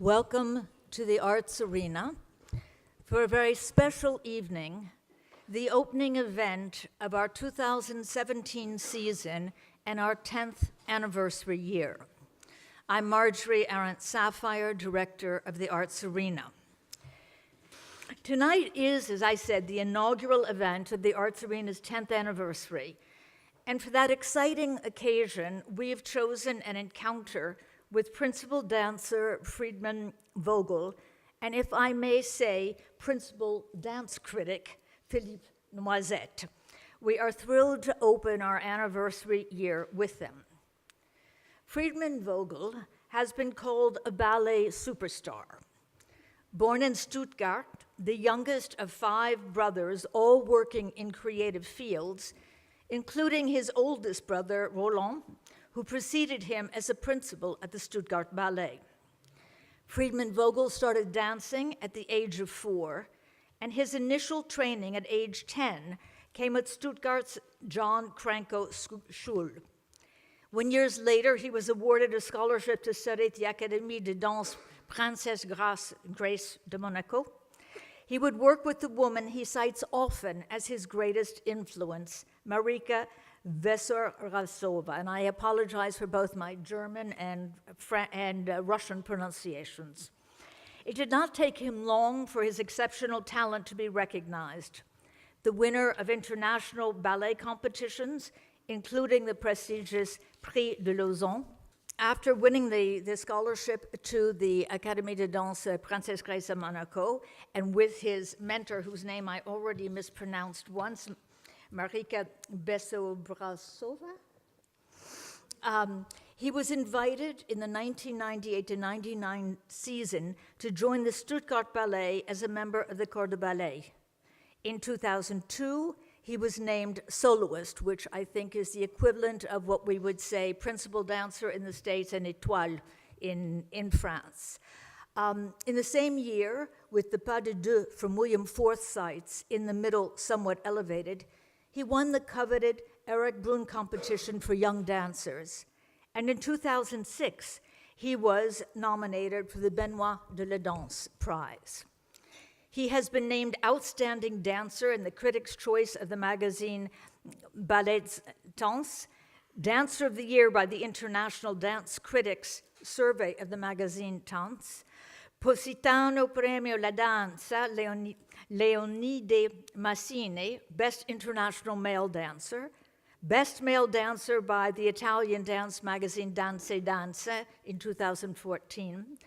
Welcome to the Arts Arena for a very special evening, the opening event of our 2017 season and our 10th anniversary year. I'm Marjorie Arendt-Sapphire, Director of the Arts Arena. Tonight is, as I said, the inaugural event of the Arts Arena's 10th anniversary. And for that exciting occasion, we have chosen an encounter with principal dancer Friedman Vogel, and if I may say, principal dance critic Philippe Noisette. We are thrilled to open our anniversary year with them. Friedman Vogel has been called a ballet superstar. Born in Stuttgart, the youngest of 5 brothers, all working in creative fields, including his oldest brother, Roland, who preceded him as a principal at the Stuttgart Ballet. Friedman Vogel started dancing at the age of 4, and his initial training at age 10 came at Stuttgart's John Cranko Schule. When years later, he was awarded a scholarship to study at the Académie de Danse Princesse Grace de Monaco. He would work with the woman he cites often as his greatest influence, Marika Vessor-Rasova, and I apologize for both my German and Russian pronunciations. It did not take him long for his exceptional talent to be recognized. The winner of international ballet competitions, including the prestigious Prix de Lausanne. After winning the scholarship to the Académie de Danse Princesse Grace de Monaco, and with his mentor, whose name I already mispronounced once, Marika Vessor-Rasova, he was invited in the 1998-99 season to join the Stuttgart Ballet as a member of the Corps de Ballet. In 2002, he was named soloist, which I think is the equivalent of what we would say principal dancer in the States and étoile in France. In the same year, with the Pas de Deux from William Forsythe's In the Middle, Somewhat Elevated, he won the coveted Eric Brun competition for young dancers. And in 2006, he was nominated for the Benoit de la Danse Prize. He has been named Outstanding Dancer in the Critics' Choice of the magazine Ballets Danse, Dancer of the Year by the International Dance Critics Survey of the magazine Danse, Positano Premio La Danza Leonide Massine, Best International Male Dancer, Best Male Dancer by the Italian dance magazine Danze Danze in 2014,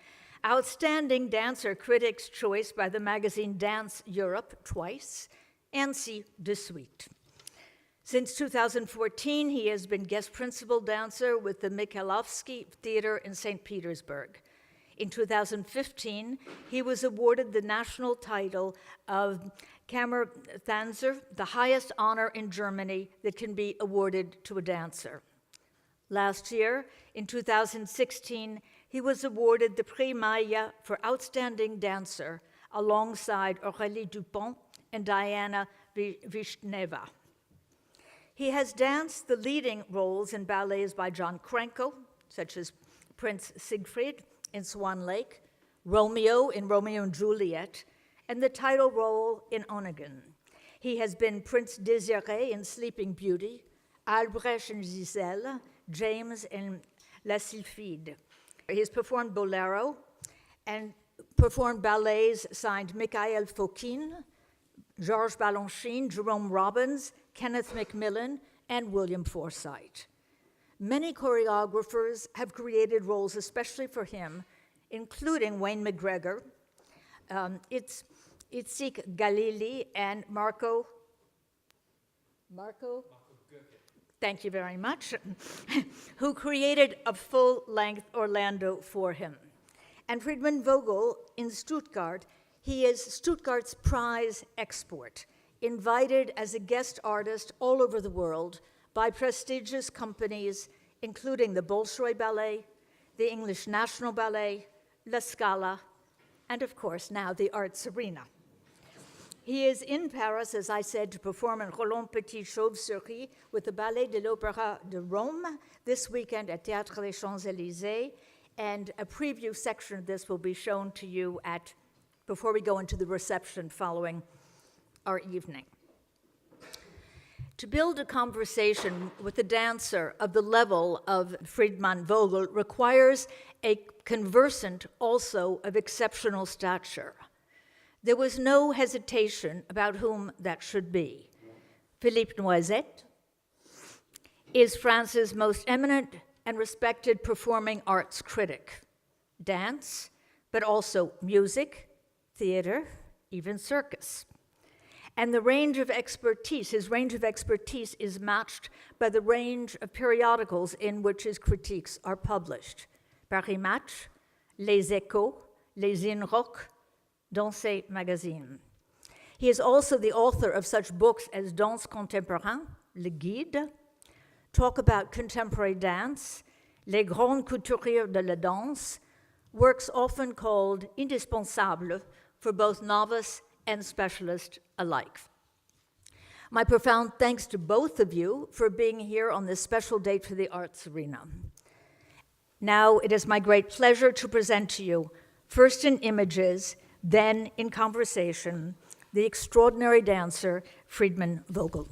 Outstanding Dancer Critics' Choice by the magazine Dance Europe twice, and Ainsi de Suite. Since 2014, he has been guest principal dancer with the Mikhailovsky Theater in St. Petersburg. In 2015, he was awarded the national title of Kammertänzer, the highest honor in Germany that can be awarded to a dancer. Last year, in 2016, he was awarded the Prix Maya for Outstanding Dancer alongside Aurélie Dupont and Diana Vishneva. He has danced the leading roles in ballets by John Cranko, such as Prince Siegfried in Swan Lake, Romeo in Romeo and Juliet, and the title role in Onegin. He has been Prince Désiré in Sleeping Beauty, Albrecht in Giselle, James in La Sylphide. He has performed Bolero and performed ballets signed Michael Fokine, Georges Balanchine, Jerome Robbins, Kenneth Macmillan, and William Forsythe. Many choreographers have created roles especially for him, including Wayne McGregor, Itzik Galili, and Marco thank you very much, who created a full-length Orlando for him. And Friedman Vogel in Stuttgart, he is Stuttgart's prize export, invited as a guest artist all over the world by prestigious companies, including the Bolshoi Ballet, the English National Ballet, La Scala, and of course now the Arts Arena. He is in Paris, as I said, to perform in Roland Petit Chauve-Souris with the Ballet de l'Opéra de Rome this weekend at Théâtre des Champs-Élysées, And a preview section of this will be shown to you before we go into the reception following our evening. To build a conversation with a dancer of the level of Friedemann Vogel requires a conversant also of exceptional stature. There was no hesitation about whom that should be. Philippe Noiset is France's most eminent and respected performing arts critic. Dance, but also music, theater, even circus. And his range of expertise is matched by the range of periodicals in which his critiques are published. Paris Match, Les Echos, Les Inrocks, Danse Magazine. He is also the author of such books as Danse Contemporain, Le Guide, Talk About Contemporary Dance, Les Grandes Couturières de la Danse, works often called indispensables for both novice and specialist alike. My profound thanks to both of you for being here on this special date for the arts arena. Now it is my great pleasure to present to you, first in images, then in conversation, the extraordinary dancer Friedemann Vogel.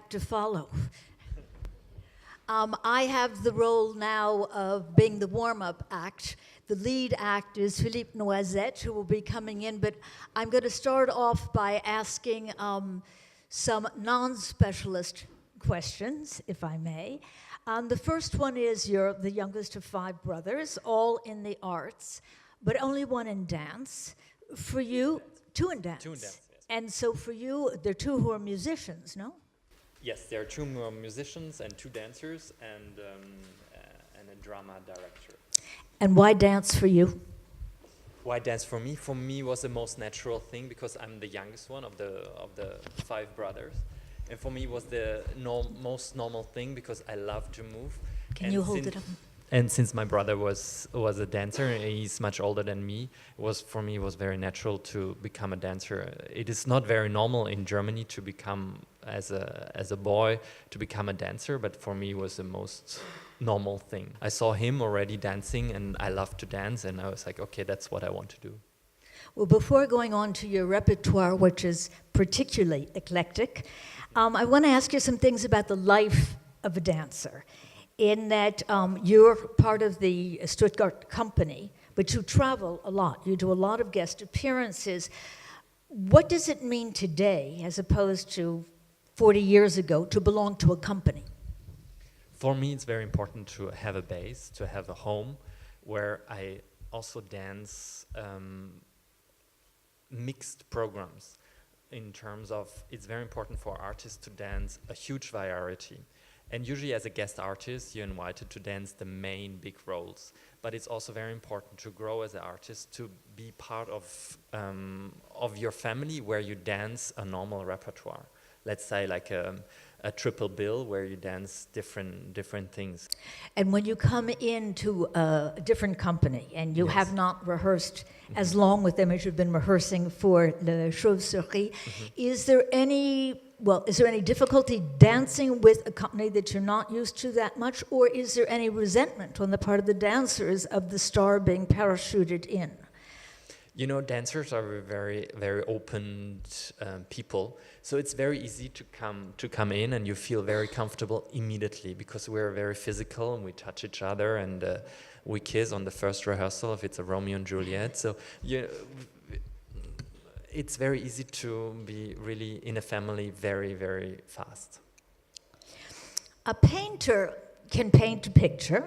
To follow. I have the role now of being the warm-up act. The lead act is Philippe Noiset, who will be coming in, but I'm going to start off by asking some non-specialist questions, if I may. The first one is, you're the youngest of 5 brothers, all in the arts, but only one in dance. For you, 2 in dance. 2 in dance, yes. And so for you, there are 2 who are musicians, no? Yes, there are 2 musicians and 2 dancers and a drama director. And why dance for you? Why dance for me? For me was the most natural thing because I'm the youngest one of the 5 brothers. And for me was the most normal thing because I love to move. Can you hold it up? And since my brother was a dancer and he's much older than me, for me it was very natural to become a dancer. It is not very normal in Germany to become as a boy to become a dancer, but for me it was the most normal thing. I saw him already dancing and I loved to dance and I was like, okay, that's what I want to do. Well, before going on to your repertoire, which is particularly eclectic, I want to ask you some things about the life of a dancer. In that you're part of the Stuttgart company, but you travel a lot. You do a lot of guest appearances. What does it mean today, as opposed to 40 years ago, to belong to a company? For me, it's very important to have a base, to have a home, where I also dance mixed programs. In terms of, it's very important for artists to dance a huge variety. And usually as a guest artist, you're invited to dance the main big roles. But it's also very important to grow as an artist, to be part of your family where you dance a normal repertoire. Let's say like a triple bill where you dance different things. And when you come into a different company and you Yes. have not rehearsed as long with them as you've been rehearsing for Le Chauve-souris, is there any difficulty dancing with a company that you're not used to that much, or is there any resentment on the part of the dancers of the star being parachuted in? You know, dancers are very, very open people, so it's very easy to come in and you feel very comfortable immediately because we're very physical and we touch each other and we kiss on the first rehearsal if it's a Romeo and Juliet. So it's very easy to be really in a family very, very fast. A painter can paint a picture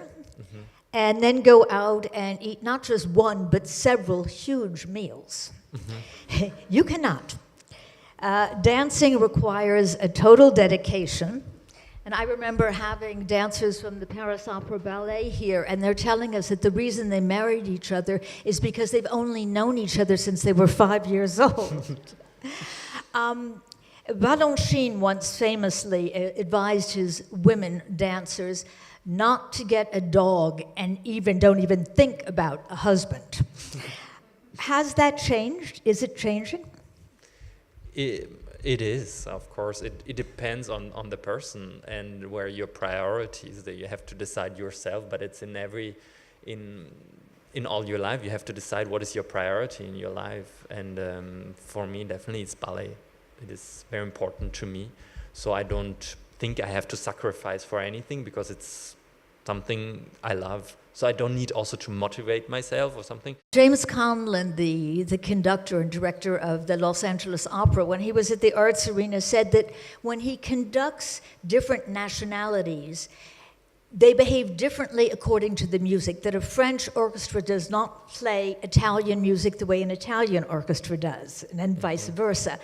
and then go out and eat not just one, but several huge meals. You cannot. Dancing requires a total dedication. And I remember having dancers from the Paris Opera Ballet here, and they're telling us that the reason they married each other is because they've only known each other since they were 5 years old. Balanchine once famously advised his women dancers not to get a dog and don't even think about a husband. Has that changed? Is it changing? It is, of course. It depends on the person and where your priorities that you have to decide yourself, but it's in all your life you have to decide what is your priority in your life. And for me, definitely it's ballet. It is very important to me. So I don't think I have to sacrifice for anything because it's something I love. So I don't need also to motivate myself or something. James Conlon, the conductor and director of the Los Angeles Opera, when he was at the Arts Arena, said that when he conducts different nationalities, they behave differently according to the music, that a French orchestra does not play Italian music the way an Italian orchestra does, and then vice versa.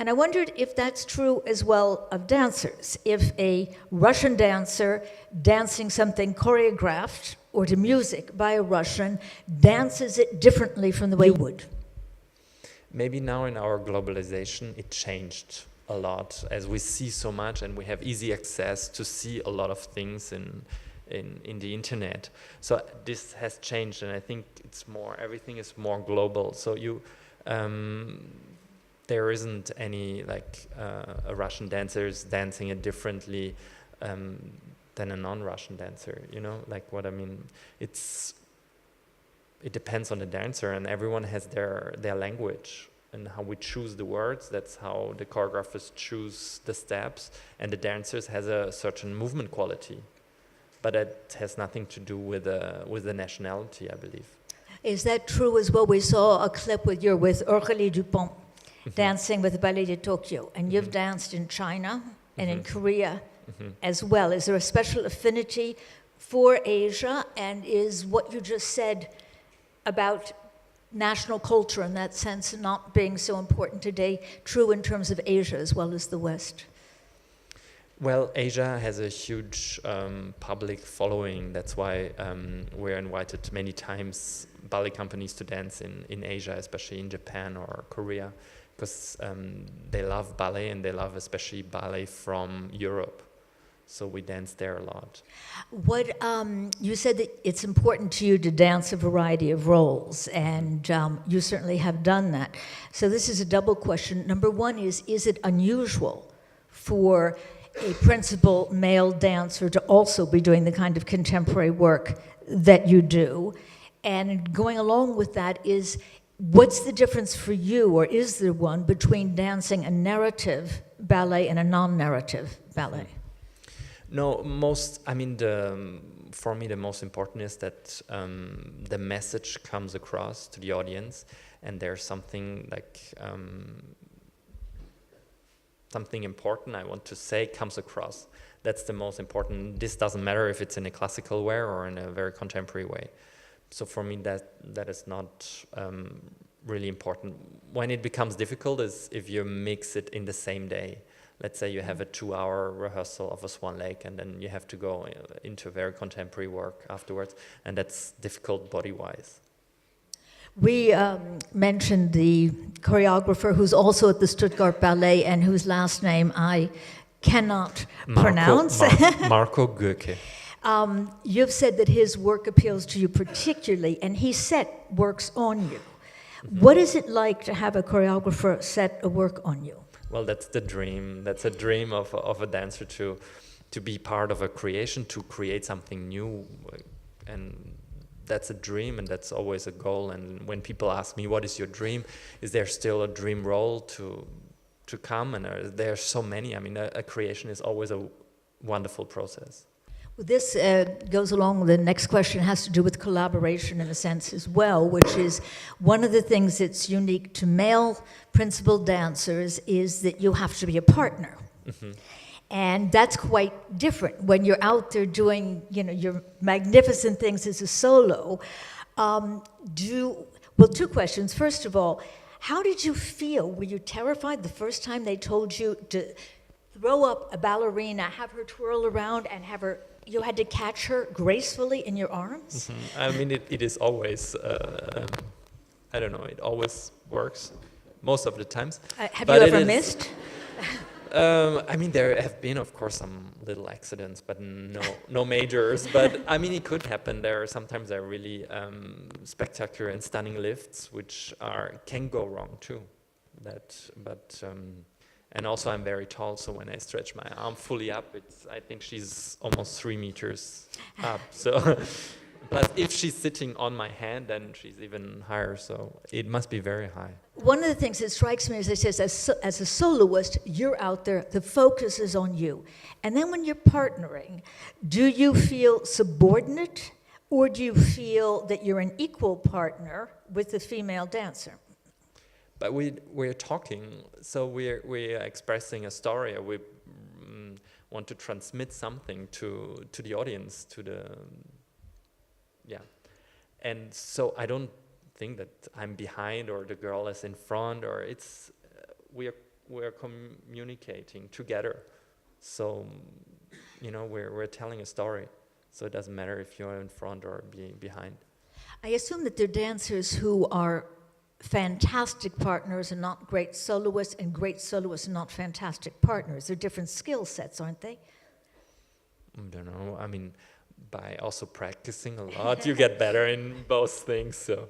And I wondered if that's true as well of dancers. If a Russian dancer dancing something choreographed or to music by a Russian dances it differently from the way you would. Maybe now in our globalization it changed a lot as we see so much and we have easy access to see a lot of things in the internet. So this has changed, and I think everything is more global. So there isn't any a Russian dancers dancing it differently than a non-Russian dancer, like what I mean. It depends on the dancer, and everyone has their language and how we choose the words. That's how the choreographers choose the steps, and the dancers has a certain movement quality, but it has nothing to do with the nationality, I believe. Is that true as well? We saw a clip with Aurélie Dupont dancing with the Ballet de Tokyo, and you've danced in China and in Korea as well. Is there a special affinity for Asia, and is what you just said about national culture in that sense not being so important today true in terms of Asia as well as the West? Well, Asia has a huge public following. That's why we're invited many times, ballet companies, to dance in Asia, especially in Japan or Korea, because they love ballet, and they love especially ballet from Europe. So we dance there a lot. What you said that it's important to you to dance a variety of roles, and you certainly have done that. So this is a double question. Number one is it unusual for a principal male dancer to also be doing the kind of contemporary work that you do? And going along with that is, what's the difference for you, or is there one, between dancing a narrative ballet and a non-narrative ballet? No, for me the most important is that the message comes across to the audience, and there's something something important I want to say comes across. That's the most important. This doesn't matter if it's in a classical way or in a very contemporary way. So for me that is not really important. When it becomes difficult is if you mix it in the same day. Let's say you have a 2-hour rehearsal of a Swan Lake, and then you have to go into very contemporary work afterwards, and that's difficult body-wise. We mentioned the choreographer who's also at the Stuttgart Ballet and whose last name I cannot pronounce. Marco Goeke. You've said that his work appeals to you particularly, and he set works on you. What is it like to have a choreographer set a work on you? Well, that's the dream. That's a dream of a dancer to be part of a creation, to create something new, and that's a dream, and that's always a goal. And when people ask me, "What is your dream?" Is there still a dream role to come? And there are so many. I mean, a creation is always a wonderful process. This goes along with the next question, has to do with collaboration in a sense as well, which is one of the things that's unique to male principal dancers is that you have to be a partner. And that's quite different when you're out there doing, your magnificent things as a solo. Two questions. First of all, how did you feel? Were you terrified the first time they told you to throw up a ballerina, have her twirl around, and you had to catch her gracefully in your arms? I mean, it is always, I don't know, it always works most of the times. Have But you it ever is- missed? I mean, there have been, of course, some little accidents, but no majors. But I mean, it could happen. Sometimes there are really spectacular and stunning lifts, which can go wrong too. And also I'm very tall, so when I stretch my arm fully up, I think she's almost 3 meters up. So, plus if she's sitting on my hand, then she's even higher. So it must be very high. One of the things that strikes me is, as a soloist, you're out there, the focus is on you. And then when you're partnering, do you feel subordinate, or do you feel that you're an equal partner with the female dancer? But we're talking, so we're expressing a story. We want to transmit something to the audience, And so I don't think that I'm behind or the girl is in front, or we're communicating together. So we're telling a story. So it doesn't matter if you're in front or behind. I assume that there are dancers who are fantastic partners and not great soloists, and great soloists and not fantastic partners. They're different skill sets, aren't they? I don't know. I mean, by also practicing a lot, you get better in both things. So,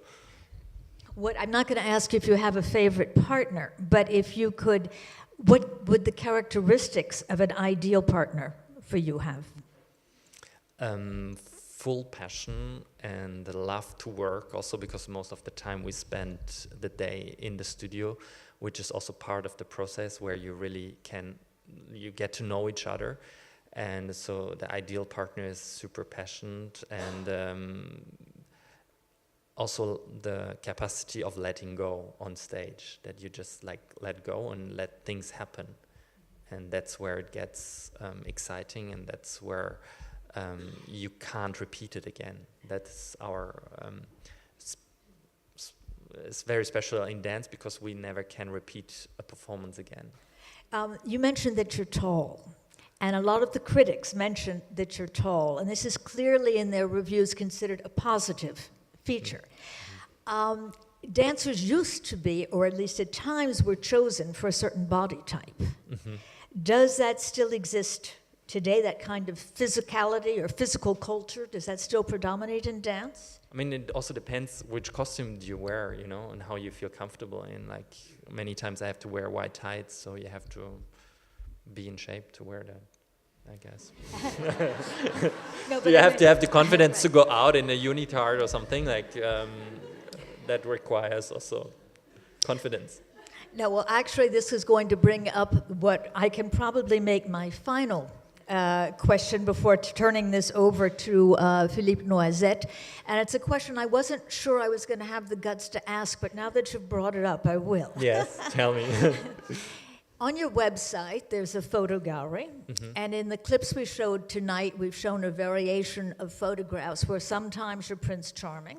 I'm not going to ask you if you have a favorite partner, but if you could, what would the characteristics of an ideal partner for you have? full passion and the love to work, also because most of the time we spend the day in the studio, which is also part of the process where you really you get to know each other. And so the ideal partner is super passionate, and also the capacity of letting go on stage, that you just let go and let things happen. And that's where it gets exciting, and that's where you can't repeat it again. That's our it's very special in dance, because we never can repeat a performance again. You mentioned that you're tall, and a lot of the critics mention that you're tall, and this is clearly in their reviews considered a positive feature. Dancers used to be, or at least at times were chosen for a certain body type. Mm-hmm. Does that still exist today, that kind of physicality or physical culture? Does that still predominate in dance? I mean, it also depends which costume do you wear, you know, and how you feel comfortable in. Like, many times I have to wear white tights, so you have to be in shape to wear that, I guess. No, You have to have the confidence to go out in a unitard or something, like, that requires also confidence. No, well, actually, this is going to bring up what I can probably make my final question before turning this over to Philippe Noisette. And it's a question I wasn't sure I was going to have the guts to ask, but now that you've brought it up, I will. Yes, tell me. On your website, there's a photo gallery, and in the clips we showed tonight, we've shown a variation of photographs where sometimes you're Prince Charming,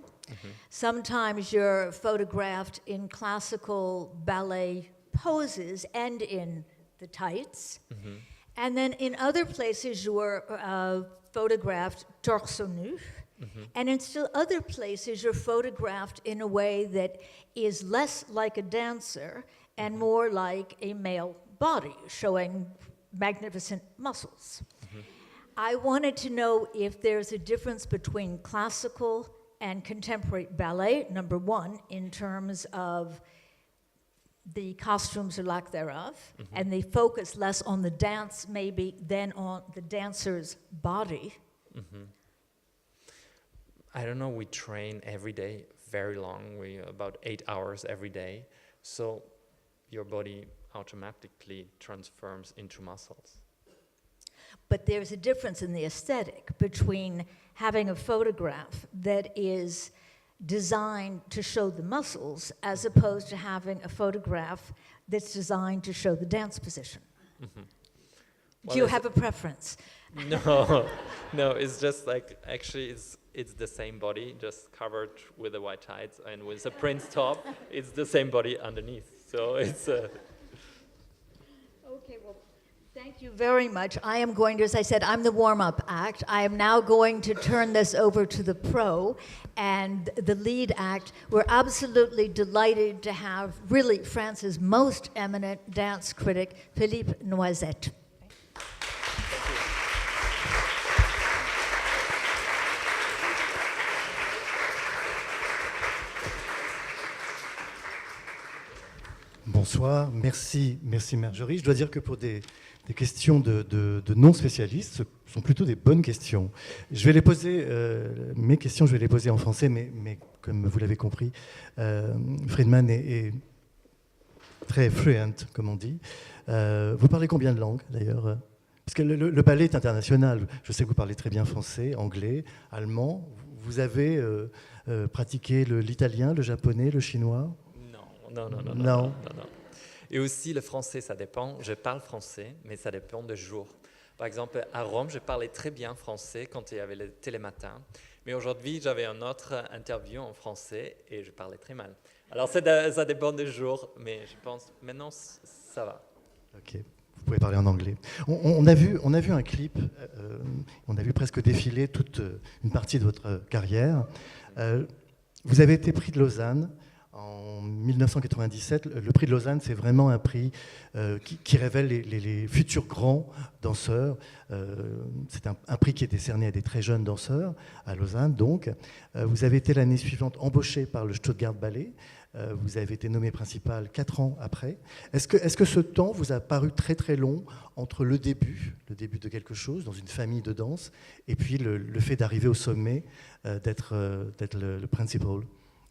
sometimes you're photographed in classical ballet poses and in the tights, and then in other places you're photographed torse nu, and in still other places you're photographed in a way that is less like a dancer and more like a male body, showing magnificent muscles. I wanted to know if there's a difference between classical and contemporary ballet, number one, in terms of the costumes or lack thereof, and they focus less on the dance maybe than on the dancer's body. I don't know, we train every day very long, about 8 hours every day, so your body automatically transforms into muscles. But there's a difference in the aesthetic between having a photograph that is designed to show the muscles as opposed to having a photograph that's designed to show the dance position. Well, Do you have a preference? No, no, it's just like, actually it's the same body, just covered with the white tights and with a Prince top. It's the same body underneath, so it's... Okay, well, thank you very much. I am going to, as I said, I'm the warm-up act. I am now going to turn this over to the pro and the lead act. We're absolutely delighted to have really France's most eminent dance critic, Philippe Noisette. Bonsoir, merci Marjorie. Je dois dire que pour des questions de non-spécialistes, ce sont plutôt des bonnes questions. Je vais les poser, mes questions, je vais les poser en français, mais comme vous l'avez compris, Friedman est très fluent, comme on dit. Vous parlez combien de langues, d'ailleurs? Parce que le ballet est international. Je sais que vous parlez très bien français, anglais, allemand. Vous avez pratiqué l'italien, le japonais, le chinois? Non. Et aussi le français, ça dépend. Je parle français, mais ça dépend des jours. Par exemple, à Rome, je parlais très bien français quand il y avait le télématin. Mais aujourd'hui, j'avais une autre interview en français et je parlais très mal. Alors ça dépend des jours, mais je pense maintenant ça va. Ok, vous pouvez parler en anglais. On a vu un clip, on a vu presque défiler toute une partie de votre carrière. Vous avez été prix de Lausanne. En 1997, le prix de Lausanne, c'est vraiment un prix qui révèle les futurs grands danseurs. C'est un prix qui est décerné à des très jeunes danseurs, à Lausanne donc. Vous avez été l'année suivante embauché par le Stuttgart Ballet. Vous avez été nommé principal 4 ans après. Est-ce que ce temps vous a paru très très long entre le début de quelque chose, dans une famille de danse, et puis le fait d'arriver au sommet, d'être le principal?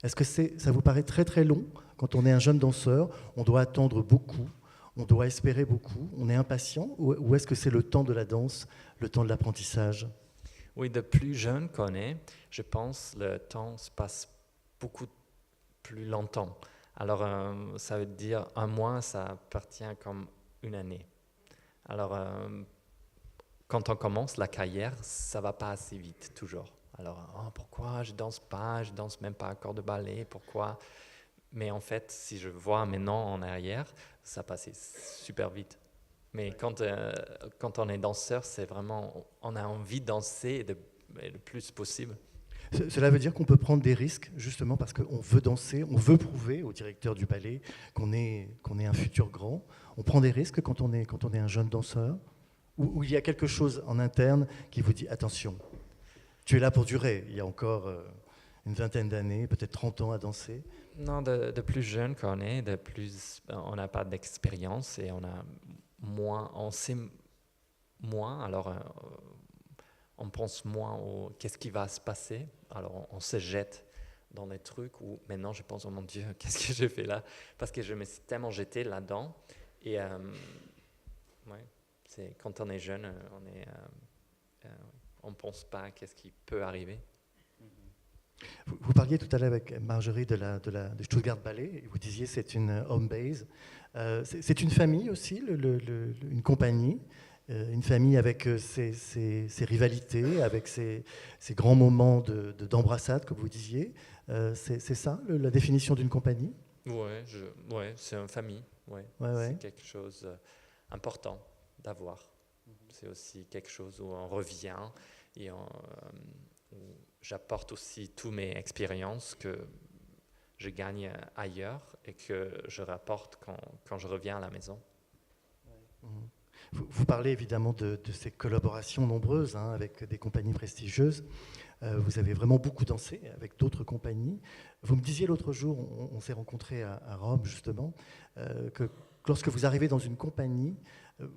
Est-ce que ça vous paraît très très long quand on est un jeune danseur? On doit attendre beaucoup, on doit espérer beaucoup, on est impatient, ou est-ce que c'est le temps de la danse, le temps de l'apprentissage? Oui, de plus jeune qu'on est, je pense le temps se passe beaucoup plus longtemps. Alors, ça veut dire un mois, ça appartient comme une année. Alors, quand on commence la carrière, ça ne va pas assez vite, toujours. Alors, pourquoi je danse pas, je danse même pas un corps de ballet, pourquoi? Mais en fait, si je vois maintenant en arrière, ça passait super vite. Mais quand on est danseur, c'est vraiment, on a envie de danser le plus possible. Cela veut dire qu'on peut prendre des risques, justement parce qu'on veut danser, on veut prouver au directeur du ballet qu'on est un futur grand. On prend des risques quand on est un jeune danseur, ou il y a quelque chose en interne qui vous dit attention. Tu es là pour durer. Il y a encore une vingtaine d'années, peut-être 30 ans à danser. Non, de plus jeune qu'on est, on n'a pas d'expérience et on sait moins. Alors, on pense moins qu'est-ce qui va se passer. Alors, on se jette dans des trucs où maintenant je pense, oh mon Dieu, qu'est-ce que j'ai fait là? Parce que je me suis tellement jeté là-dedans. Et quand on est jeune, on ne pense pas à qu'est-ce qui peut arriver. Vous parliez tout à l'heure avec Marjorie de Stuttgart Ballet, et vous disiez c'est une home base. C'est une famille aussi, une compagnie, une famille avec ses rivalités, avec ses grands moments d'embrassade, comme vous disiez. C'est ça, la définition d'une compagnie? Ouais, c'est une famille. Ouais. C'est quelque chose d'important d'avoir. C'est aussi quelque chose où on revient et où j'apporte aussi toutes mes expériences que je gagne ailleurs et que je rapporte quand je reviens à la maison. Vous parlez évidemment de ces collaborations nombreuses avec des compagnies prestigieuses. Vous avez vraiment beaucoup dansé avec d'autres compagnies. Vous me disiez l'autre jour, on s'est rencontrés à Rome justement, que lorsque vous arrivez dans une compagnie,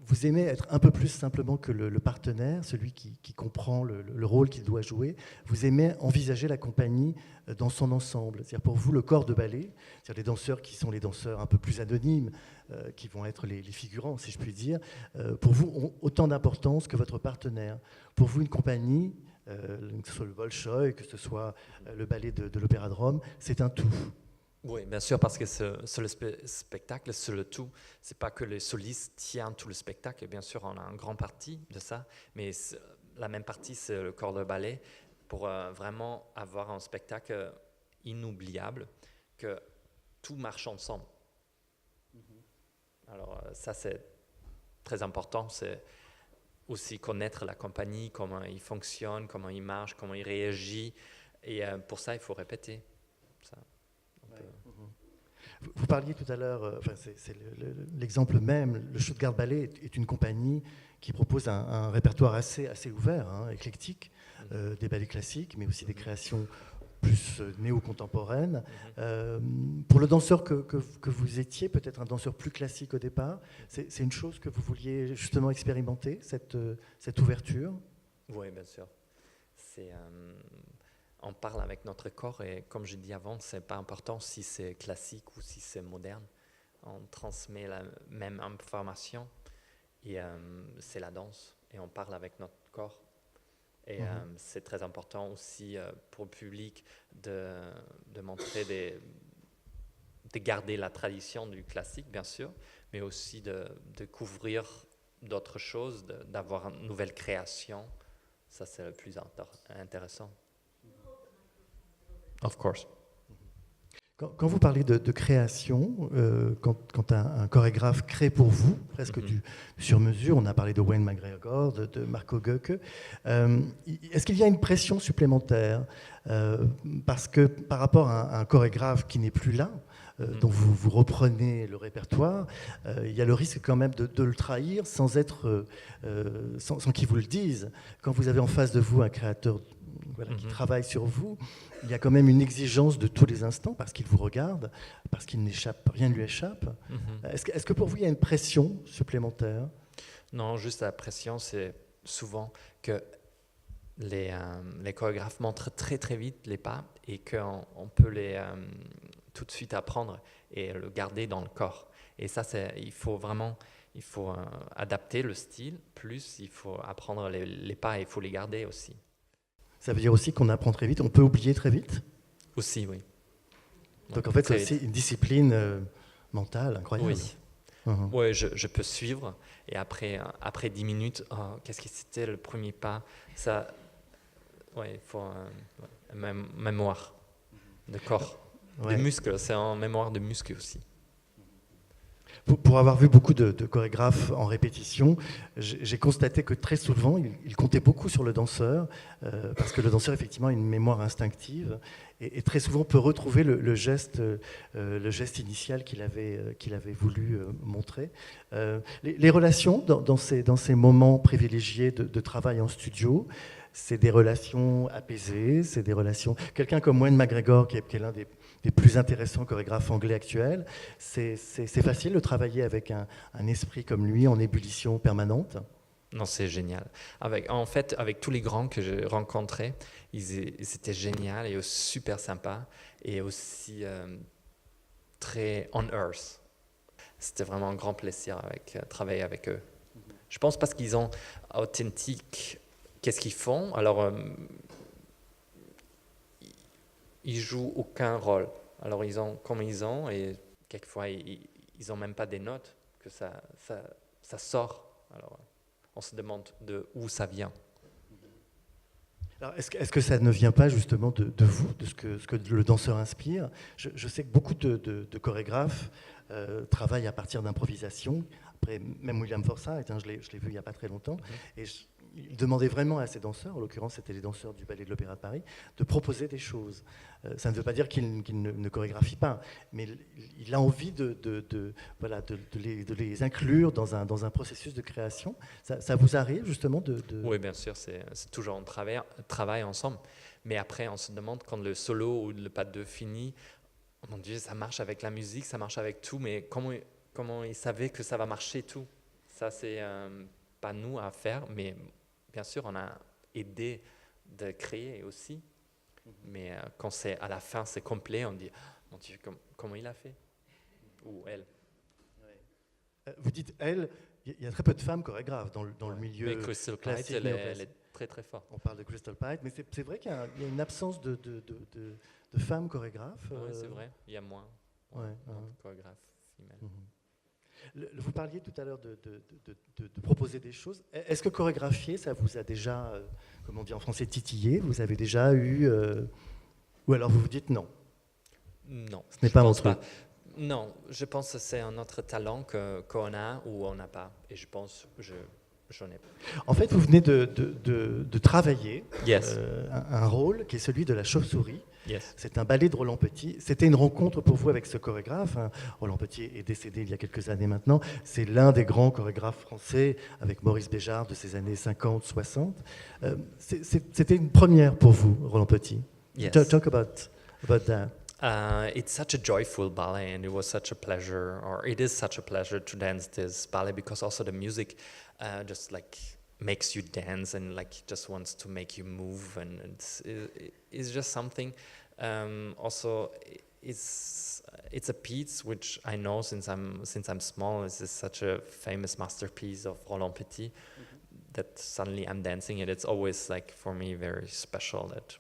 Vous aimez être un peu plus simplement que le partenaire, celui qui comprend le rôle qu'il doit jouer. Vous aimez envisager la compagnie dans son ensemble. C'est-à-dire pour vous, le corps de ballet, c'est-à-dire les danseurs qui sont les danseurs un peu plus anonymes, qui vont être les figurants, si je puis dire, pour vous, ont autant d'importance que votre partenaire. Pour vous, une compagnie, que ce soit le Bolchoï, que ce soit le ballet de l'Opéra de Rome, c'est un tout. Oui, bien sûr, parce que c'est le spectacle, c'est le tout. C'est pas que les solistes tiennent tout le spectacle. Et bien sûr, on a une grande partie de ça, mais la même partie, c'est le corps de ballet, pour vraiment avoir un spectacle inoubliable, que tout marche ensemble. Alors ça, c'est très important. C'est aussi connaître la compagnie, comment il fonctionne, comment il marche, comment il réagit. Et pour ça, il faut répéter. Ça. Vous parliez tout à l'heure, c'est l'exemple même, le Stuttgart Ballet est une compagnie qui propose un répertoire assez ouvert, éclectique, des ballets classiques, mais aussi des créations plus néo-contemporaines. Pour le danseur que vous étiez, peut-être un danseur plus classique au départ, c'est une chose que vous vouliez justement expérimenter, cette ouverture? Oui, bien sûr. On parle avec notre corps et comme je dis avant, c'est pas important si c'est classique ou si c'est moderne. On transmet la même information et c'est la danse et on parle avec notre corps. Et c'est très important aussi pour le public de montrer de garder la tradition du classique, bien sûr, mais aussi de découvrir d'autres choses, d'avoir une nouvelle création. Ça, c'est le plus intéressant. Of course. Quand vous parlez de création, quand un chorégraphe crée pour vous, presque du sur-mesure, on a parlé de Wayne McGregor, de Marco Göcke, est-ce qu'il y a une pression supplémentaire parce que par rapport à un chorégraphe qui n'est plus là, dont vous reprenez le répertoire, il y a le risque quand même de le trahir sans qu'il vous le dise. Quand vous avez en face de vous un créateur qui travaille sur vous, il y a quand même une exigence de tous les instants parce qu'il vous regarde, parce qu'il rien ne lui échappe. Est-ce que pour vous, il y a une pression supplémentaire? Non, juste la pression, c'est souvent que les chorégraphes montrent très très vite les pas et qu'on peut les tout de suite apprendre et le garder dans le corps. Et ça, il faut adapter le style, plus il faut apprendre les pas et il faut les garder aussi. Ça veut dire aussi qu'on apprend très vite, on peut oublier très vite? Aussi, oui. Donc en fait, c'est aussi une discipline mentale incroyable. Oui, oui, je peux suivre et après 10 minutes, qu'est-ce que c'était le premier pas? Ça, il faut une mémoire de corps, de muscles, c'est en mémoire de muscles aussi. Pour avoir vu beaucoup de chorégraphes en répétition, j'ai constaté que très souvent, ils comptaient beaucoup sur le danseur, parce que le danseur, effectivement, a une mémoire instinctive, et très souvent peut retrouver le geste initial qu'il avait voulu montrer. Les relations dans ces moments privilégiés de travail en studio, c'est des relations apaisées, c'est des relations... Quelqu'un comme Wayne McGregor, qui est l'un des plus intéressants chorégraphes anglais actuels, c'est facile de travailler avec un esprit comme lui en ébullition permanente? Non, c'est génial. En fait, avec tous les grands que j'ai rencontrés, ils étaient géniaux et super sympas et aussi très on earth. C'était vraiment un grand plaisir travailler avec eux. Je pense parce qu'ils ont authentique qu'est-ce qu'ils font. Alors, ils jouent aucun rôle. Alors, ils ont comme ils ont et quelquefois, ils n'ont même pas des notes, que ça sort. Alors, on se demande d'où ça vient. Alors, est-ce que ça ne vient pas justement de vous, de ce que le danseur inspire? Je sais que beaucoup de chorégraphes travaillent à partir d'improvisation. Après, même William Forsythe, je l'ai vu il n'y a pas très longtemps, et il demandait vraiment à ses danseurs, en l'occurrence c'était les danseurs du Ballet de l'Opéra de Paris, de proposer des choses. Ça ne veut pas dire qu'il ne chorégraphie pas, mais il a envie de les inclure dans un processus de création. Ça vous arrive justement Oui, bien sûr, c'est toujours un travail ensemble. Mais après, on se demande quand le solo ou le pas de deux finit, oh mon Dieu, ça marche avec la musique, ça marche avec tout, mais comment il savait que ça va marcher tout? Ça, c'est pas nous à faire, mais bien sûr, on a aidé de créer aussi. Mais quand c'est à la fin, c'est complet, on dit, mon Dieu, comment il a fait? Ou elle. Vous dites elle, il y a très peu de femmes chorégraphes dans le milieu Mais Crystal Pite, classique. elle est néoclassique. très très forte. On parle de Crystal Pite, mais c'est vrai qu'il y a une absence de femmes chorégraphes. Oui, c'est vrai, il y a moins Ouais, de chorégraphes femelles. Vous parliez tout à l'heure de proposer des choses. Est-ce que chorégraphier, ça vous a déjà, comme on dit en français, titillé? Vous avez déjà eu... ou alors vous vous dites non, Non. ce n'est je pas mon pense truc. Non, je pense que c'est un autre talent qu'on a ou on n'a pas. Et je pense que j'en ai pas. En fait, vous venez de travailler Yes. un rôle qui est celui de la chauve-souris. Yes. C'est un ballet de Roland Petit. C'était une rencontre pour vous avec ce chorégraphe, hein. Roland Petit est décédé il y a quelques années maintenant. C'est l'un des grands chorégraphes français avec Maurice Béjart de ces années 50, 60. C'était une première pour vous, Roland Petit. Yes. Talk about that. It's such a joyful ballet, and it was such a pleasure, or it is such a pleasure to dance this ballet because also the music just like makes you dance and like just wants to make you move, and it's just something. Also, it's a piece which I know since I'm small. This is such a famous masterpiece of Roland Petit that suddenly I'm dancing it. It's always like for me very special that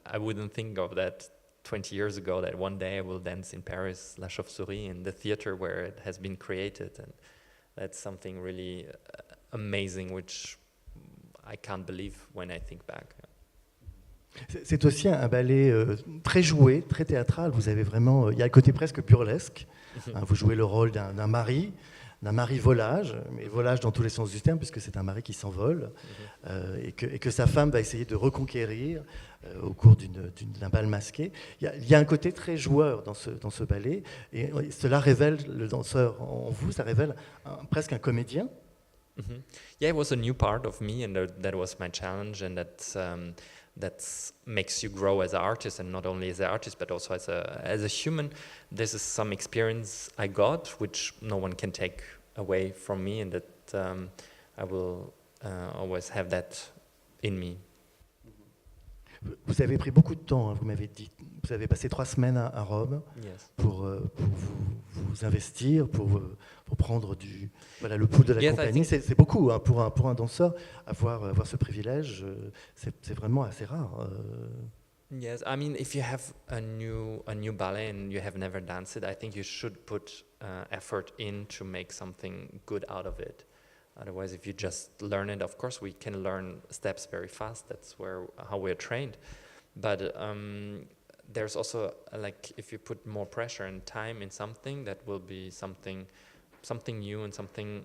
I wouldn't think of that 20 years ago that one day I will dance in Paris, La Chauve-Souris, in the theater where it has been created. And that's something really amazing, which I can't believe when I think back. C'est aussi un ballet très joué, très théâtral. Vous avez vraiment, il y a un côté presque burlesque. Hein, vous jouez le rôle d'un mari volage, mais volage dans tous les sens du terme, puisque c'est un mari qui s'envole, et que sa femme va essayer de reconquérir au cours d'un bal masqué. Il y a un côté très joueur dans ce ballet, et cela révèle le danseur en vous, ça révèle presque un comédien. Yeah, it was a new part of me, and that was my challenge, and that makes you grow as an artist, and not only as an artist, but also as a human. This is some experience I got, which no one can take away from me, and that I will always have that in me. Vous avez pris beaucoup de temps, hein, vous m'avez dit. Vous avez passé 3 semaines à Rome Yes. pour vous investir, pour prendre le pouls de la Yes, I compagnie. think- C'est beaucoup hein, pour un danseur, avoir ce privilège, c'est vraiment assez rare. Yes, I mean, if you have a new ballet and you have never danced it, I think you should put effort in to make something good out of it. Otherwise, if you just learn it, of course, we can learn steps very fast. That's how we're trained. But there's also like if you put more pressure and time in something, that will be something new and something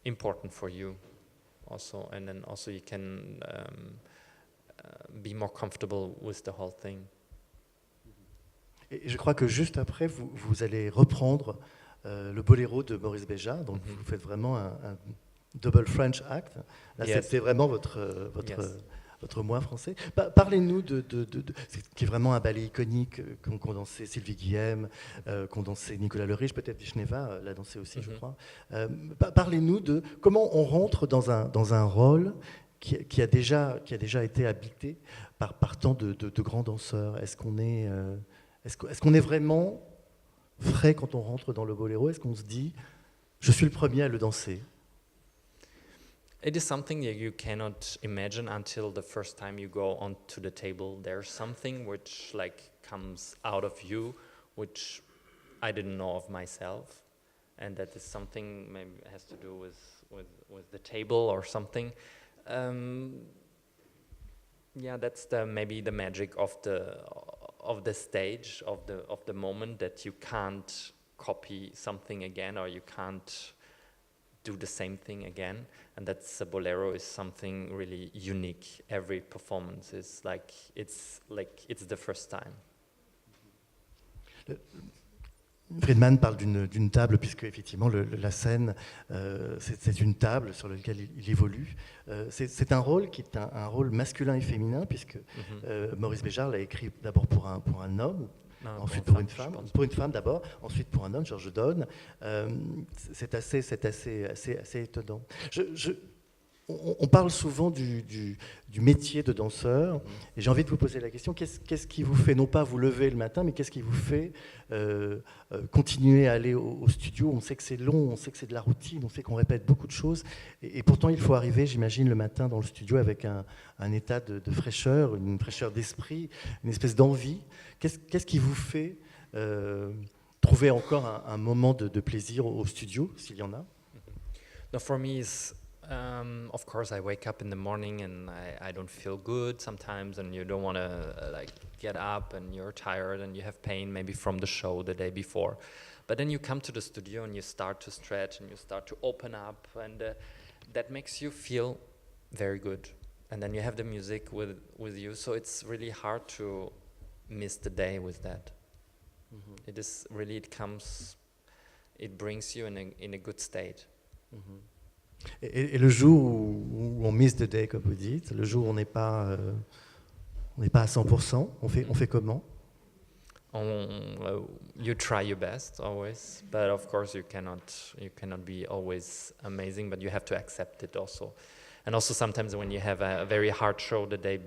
important for you, also, and then also you can be more comfortable with the whole thing. Et je crois que juste après, vous allez reprendre le boléro de Maurice Béjart. Donc vous faites vraiment un double French act. Là, Yes. c'est vraiment votre moi français. Parlez-nous qui est vraiment un ballet iconique qu'ont dansé Sylvie Guillem, qu'ont dansé Nicolas Le Riche, peut-être Vichneva l'a dansé aussi, je crois. Parlez-nous de comment on rentre dans un rôle qui a déjà été habité par tant de grands danseurs. Est-ce qu'on est vraiment frais quand on rentre dans le boléro? Est-ce qu'on se dit, je suis le premier à le danser? It is something that you cannot imagine until the first time you go onto the table. There's something which like comes out of you, which I didn't know of myself, and that is something maybe has to do with the table or something. Yeah, that's maybe the magic of the stage, of the moment, that you can't copy something again, or you can't do the same thing again. And that's a bolero is something really unique. Every performance is like it's the first time. Friedman parle d'une table, puisque effectivement la scène, c'est une table sur laquelle il évolue. C'est un rôle qui est un rôle masculin et féminin, puisque Maurice Béjart l'a écrit d'abord pour un homme, Non, ensuite pour pour une une femme, je femme, pense. pour une femme d'abord, ensuite pour un homme, Georges Donne. C'est assez étonnant. On parle souvent du métier de danseur, et j'ai envie de vous poser la question, qu'est-ce qui vous fait, non pas vous lever le matin, mais qu'est-ce qui vous fait continuer à aller au studio? On sait que c'est long, on sait que c'est de la routine, on sait qu'on répète beaucoup de choses, et pourtant il faut arriver, j'imagine, le matin dans le studio avec un état de fraîcheur, une fraîcheur d'esprit, une espèce d'envie. Qu'est-ce qui vous fait trouver encore un moment de plaisir au studio, s'il y en a? No, for me, it's, of course, I wake up in the morning and I don't feel good sometimes, and you don't want to like get up, and you're tired and you have pain maybe from the show the day before. But then you come to the studio and you start to stretch and you start to open up, and that makes you feel very good. And then you have the music with you, so it's really hard to miss the day with that. It is really, it brings you in a good state. Et le jour où on miss the day, comme vous dites, le jour où on n'est pas à 100%, on fait comment? You try your best always, but of course you cannot be always amazing, but you have to accept it also. And also sometimes when you have a very hard show the day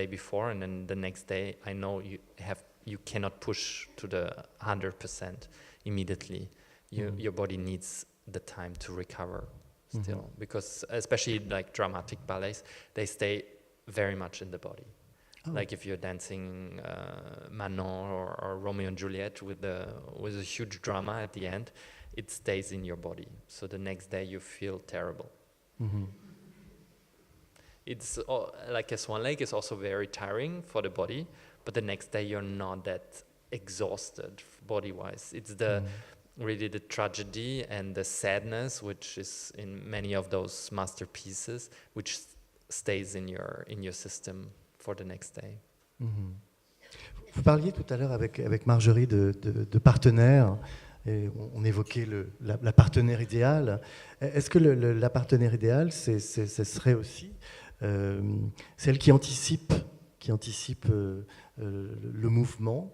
before, and then the next day, I know you cannot push to the 100% immediately. Your body needs the time to recover still, because especially like dramatic ballets, they stay very much in the body. Oh. Like if you're dancing Manon or Romeo and Juliet with a huge drama at the end, it stays in your body. So the next day you feel terrible. It's like a Swan Lake is also very tiring for the body, but the next day you're not that exhausted body-wise. It's really the tragedy and the sadness, which is in many of those masterpieces, which stays in your system for the next day. Vous parliez tout à l'heure avec Marjorie de partenaires, et on évoquait la partenaire idéale. Est-ce que la partenaire idéale, ce serait aussi celle qui anticipe le mouvement,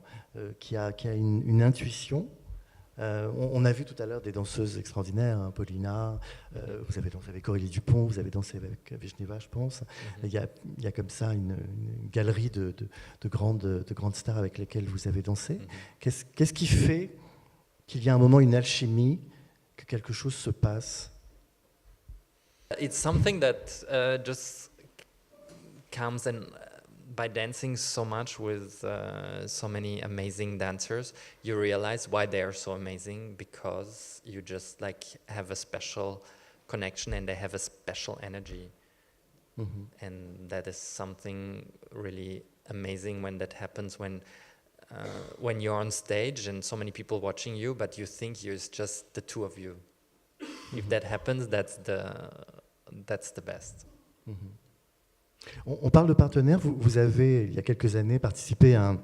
qui a une intuition? On a vu tout à l'heure des danseuses extraordinaires, hein, Paulina, vous avez dansé avec Aurélie Dupont, vous avez dansé avec Vishneva, je pense. Il y a comme ça une galerie de grandes stars avec lesquelles vous avez dansé. Qu'est-ce qui fait qu'il y a un moment, une alchimie, que quelque chose se passe? It's something that just comes and by dancing so much with so many amazing dancers, you realize why they are so amazing, because you just like have a special connection and they have a special energy. And that is something really amazing when that happens, when you're on stage and so many people watching you, but you think it's just the two of you. If that happens, that's the best. On parle de partenaires. Vous avez, il y a quelques années, participé à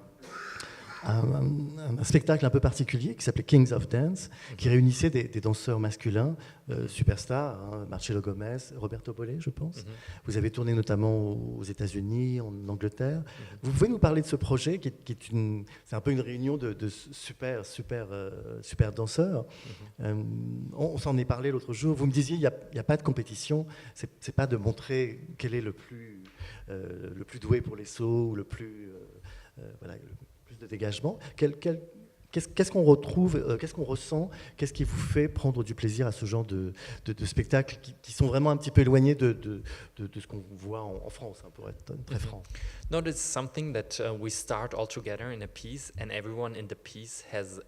un spectacle un peu particulier qui s'appelait Kings of Dance, qui réunissait des danseurs masculins, superstars, hein, Marcello Gomez, Roberto Bolle, je pense. Vous avez tourné notamment aux États-Unis, en Angleterre. Vous pouvez nous parler de ce projet qui est c'est un peu une réunion de super danseurs. On s'en est parlé l'autre jour. Vous me disiez, il n'y a pas de compétition. C'est pas de montrer quel est le plus doué pour les sauts ou le plus de dégagement. Qu'est-ce qu'on retrouve, qu'est-ce qu'on ressent, qu'est-ce qui vous fait prendre du plaisir à ce genre de spectacles qui sont vraiment un petit peu éloignés de ce qu'on voit en France, hein, pour être très franc? No, it's something that we start all together in a piece, and everyone in the piece has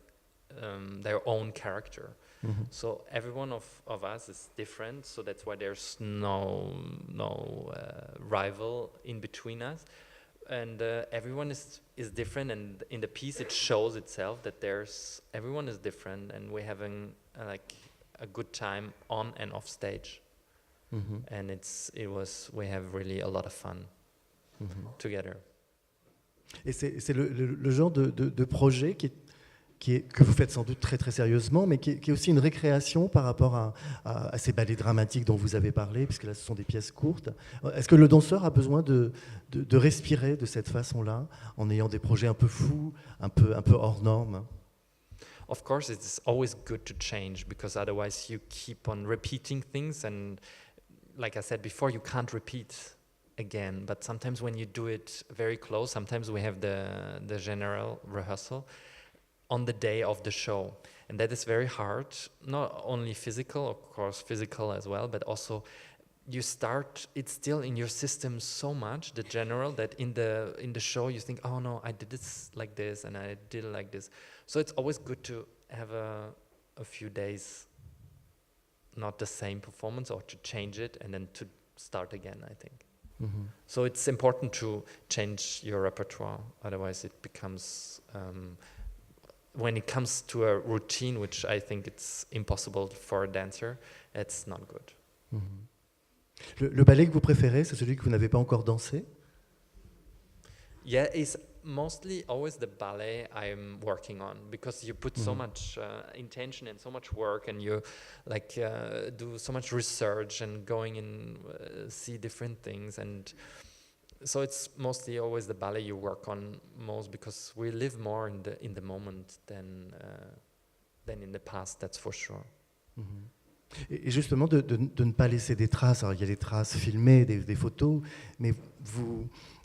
their own character. So everyone of us is different, so that's why there's no rival in between us. And everyone is different, and in the piece it shows itself that everyone is different, and we're having like a good time on and off stage. And we have really a lot of fun together. Et c'est le genre de projet que vous faites sans doute très très sérieusement, mais qui est aussi une récréation par rapport à ces ballets dramatiques dont vous avez parlé, puisque là ce sont des pièces courtes. Est-ce que le danseur a besoin de respirer de cette façon-là, en ayant des projets un peu fous, un peu hors normes? Of course, it's always good to change because otherwise you keep on repeating things, and like I said before, you can't repeat again. But sometimes when you do it very close, sometimes we have the general rehearsal on the day of the show, and that is very hard. Not only physical, of course, physical as well, but also you start. It's still in your system so much, the general, that in the show you think, oh no, I did this like this, and I did it like this. So it's always good to have a few days not the same performance, or to change it and then to start again, I think. Mhm. So it's important to change your repertoire, otherwise it becomes, when it comes to a routine, which I think it's impossible for a dancer, it's not good. Mhm. Le ballet que vous préférez, c'est celui que vous n'avez pas encore dansé? Yeah, it's mostly always the ballet I'm working on, because you put so Mhm. much intention and so much work, and you like do so much research and going and see different things, and so it's mostly always the ballet you work on most, because we live more in the moment than in the past, that's for sure. Mhm. Et justement, de ne pas laisser des traces. Alors, il y a des traces filmées, des photos, mais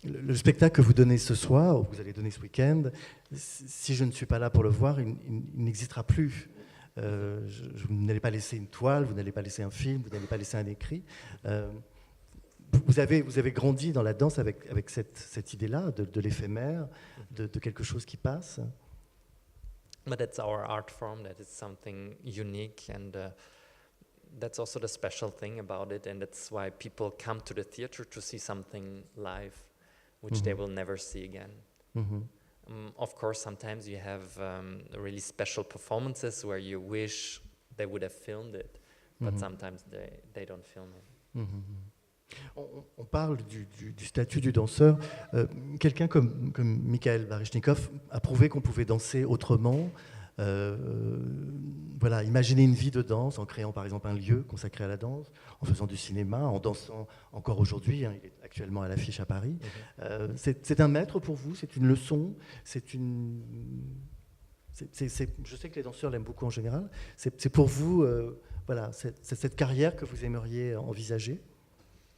le spectacle que vous donnez ce soir, ou que vous allez donner ce week-end, si je ne suis pas là pour le voir, il n'existera plus. Vous n'allez pas laisser une toile, vous n'allez pas laisser un film, vous n'allez pas laisser un écrit. Vous avez grandi dans la danse avec cette idée-là, de l'éphémère, de quelque chose qui passe. But that's our art form, that is something unique, and that's also the special thing about it, and that's why people come to the theater to see something live, which they will never see again. Mhm. Of course, sometimes you have really special performances where you wish they would have filmed it, but sometimes they don't film it. Mhm. On parle du statut du danseur. Quelqu'un comme Mikhail Baryshnikov a prouvé qu'on pouvait danser autrement. Voilà, imaginer une vie de danse en créant par exemple un lieu consacré à la danse, en faisant du cinéma, en dansant encore aujourd'hui. Hein, il est actuellement à l'affiche à Paris. C'est un maître pour vous, c'est une leçon, je sais que les danseurs l'aiment beaucoup en général. C'est pour vous, voilà, c'est cette carrière que vous aimeriez envisager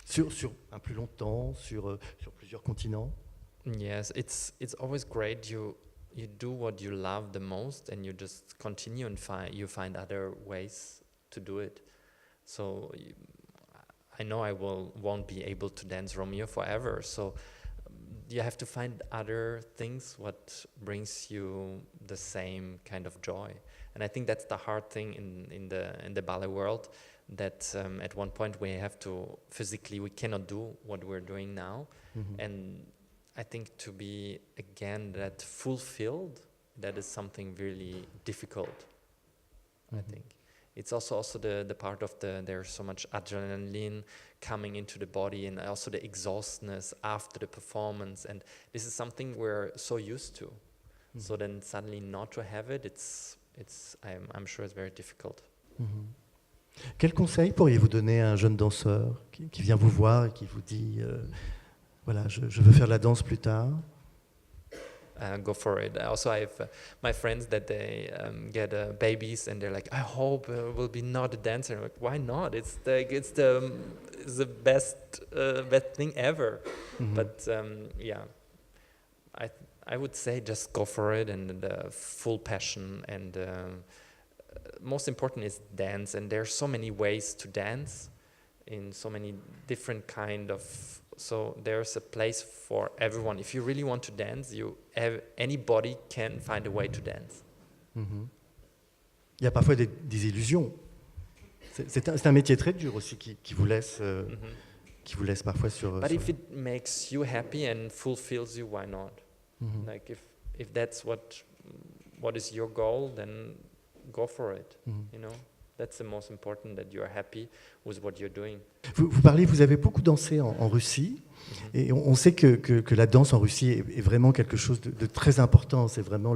sur un plus long temps, sur plusieurs continents. Yes, it's always great. You do what you love the most, and you just continue, and you find other ways to do it. So I know I won't be able to dance Romeo forever. So you have to find other things what brings you the same kind of joy. And I think that's the hard thing in the ballet world. That at one point we have to physically, we cannot do what we're doing now, and I think to be again that fulfilled, that is something really difficult. I think it's also the part of there's so much adrenaline coming into the body, and also the exhaustness after the performance, and this is something we're so used to. So then suddenly not to have it, I'm sure it's very difficult. Quel conseil pourriez-vous donner à un jeune danseur qui vient vous voir et qui vous dit voilà, je veux faire de la danse plus tard? Go for it. Also, I have my friends that they get babies, and they're like, I hope will be not a dancer. I'm like, why not? It's the best thing ever. But yeah, I would say just go for it, and full passion, and most important is dance. And there's so many ways to dance in so many different kind of. So there's a place for everyone. If you really want to dance, anybody can find a way to dance. Il y a parfois des illusions. C'est un métier très dur aussi qui vous laisse parfois sur. But if it makes you happy and fulfills you, why not? Like if that's what is your goal, then go for it. You know. That's the most important, that you are happy with what you're doing. Vous parlez, vous avez beaucoup dansé en Russie, et on sait que la danse en Russie est vraiment quelque chose de très important. C'est vraiment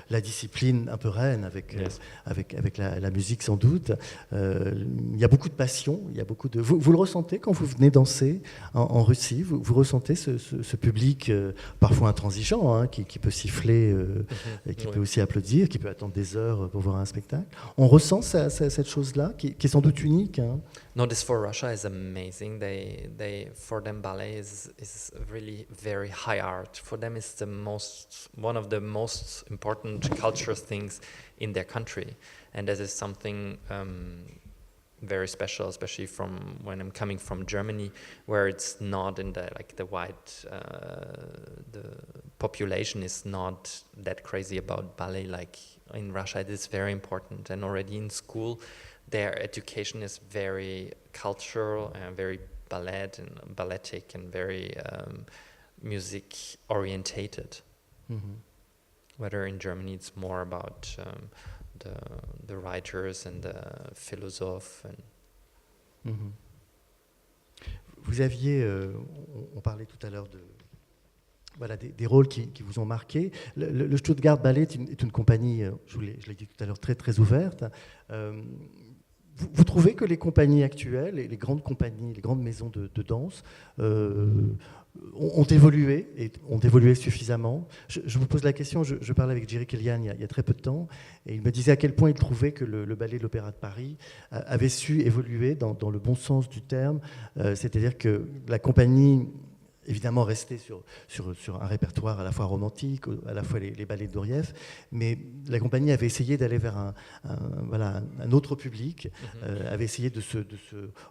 la discipline un peu reine avec, Yes. avec la musique sans doute. Il y a beaucoup de passion, il y a beaucoup de... Vous le ressentez quand vous venez danser en Russie, vous ressentez ce public parfois intransigeant, hein, qui peut siffler, et qui Oui. peut aussi applaudir, qui peut attendre des heures pour voir un spectacle. On ressent cette chose-là, qui est sans doute unique, hein. No, this for Russia is amazing. For them, ballet is really very high art. For them, it's one of the most important cultural things in their country, and that is something very special, especially from when I'm coming from Germany, where it's not in the white. The population is not that crazy about ballet. Like in Russia, it is very important, and already in school, their education is very cultural and very balletic and very music orientated. Mhm. Whether in Germany it's more about the writers and the philosophes. Mhm. Vous aviez, on parlait tout à l'heure voilà, des rôles qui vous ont marqué. Le Stuttgart Ballet est une compagnie, je l'ai dit tout à l'heure, très, très ouverte. Vous trouvez que les compagnies actuelles, les grandes compagnies, les grandes maisons de danse ont évolué et ont évolué suffisamment? Je vous pose la question, je parlais avec Jerry Kellyan il y a très peu de temps, et il me disait à quel point il trouvait que le ballet de l'Opéra de Paris avait su évoluer dans le bon sens du terme, c'est-à-dire que la compagnie évidemment restait sur un répertoire à la fois romantique, à la fois les ballets de Dorief, mais la compagnie avait essayé d'aller vers un autre public, avait essayé de se